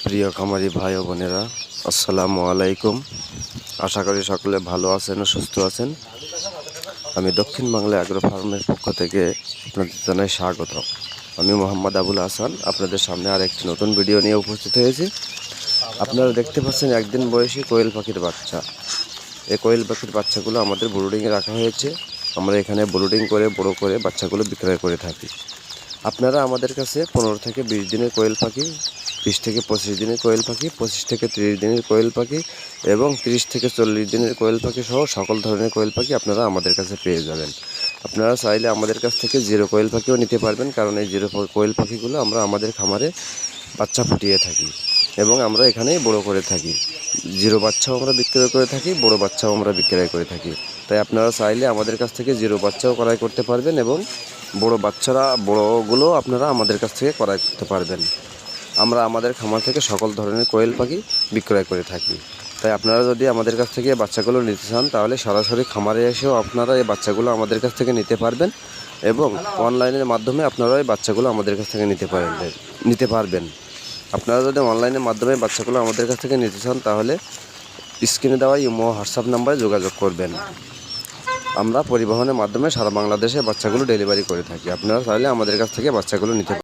প্রিয় খামারি ভাই ও বোনেরা, আসসালামু আলাইকুম। আশা করি সকলে ভালো আছেন ও সুস্থ আছেন। আমি দক্ষিণ বাংলা অ্যাগ্রো ফার্মের পক্ষ থেকে আপনাদের জানাই স্বাগত। আমি মোহাম্মদ আবুল হাসান আপনাদের সামনে আর একটি নতুন ভিডিও নিয়ে উপস্থিত হয়েছি। আপনারা দেখতে পাচ্ছেন একদিন বয়সী কোয়েল পাখির বাচ্চা। এই কোয়েল পাখির বাচ্চাগুলো আমাদের ব্রুডিংয়ে রাখা হয়েছে। আমরা এখানে ব্রুডিং করে বড় করে বাচ্চাগুলো বিক্রয় করে থাকি। আপনারা আমাদের কাছে 15 থেকে 20 দিনের কোয়েল পাখি, 20 থেকে 25 দিনের কোয়েল পাখি, 25 থেকে 30 দিনের কোয়েল পাখি এবং 30 থেকে 40 দিনের কোয়েল পাখি সহ সকল ধরনের কোয়েল পাখি আপনারা আমাদের কাছে পেয়ে যাবেন। আপনারা চাইলে আমাদের কাছ থেকে জিরো কোয়েল পাখিও নিতে পারবেন, কারণ এই জিরো কোয়েল পাখিগুলো আমরা আমাদের খামারে বাচ্চা ফুটিয়ে থাকি এবং আমরা এখানেই বড় করে থাকি। জিরো বাচ্চাও আমরা বিক্রয় করে থাকি, বড় বাচ্চাও আমরা বিক্রয় করে থাকি। তাই আপনারা চাইলে আমাদের কাছ থেকে জিরো বাচ্চাও ক্রয় করতে পারবেন এবং বড়গুলো আপনারা আমাদের কাছ থেকে ক্রয় করতে পারবেন। আমরা আমাদের খামার থেকে সকল ধরনের কোয়েল পাখি বিক্রয় করে থাকি। তাই আপনারা যদি আমাদের কাছ থেকে বাচ্চাগুলো নিতে চান তাহলে সরাসরি খামারে এসেও আপনারা এই বাচ্চাগুলো আমাদের কাছ থেকে নিতে পারবেন এবং অনলাইনের মাধ্যমে আপনারা এই বাচ্চাগুলো আমাদের কাছ থেকে নিতে পারবেন। আপনারা যদি অনলাইনের মাধ্যমে বাচ্চাগুলো আমাদের কাছ থেকে নিতে চান তাহলে স্ক্রিনে দেওয়া ইমো হোয়াটসঅ্যাপ নাম্বারে যোগাযোগ করবেন। আমরা পরিবহনের মাধ্যমে সারা বাংলাদেশে বাচ্চাগুলো ডেলিভারি করে থাকি। আপনারা চাইলে আমাদের কাছ থেকে বাচ্চাগুলো নিতে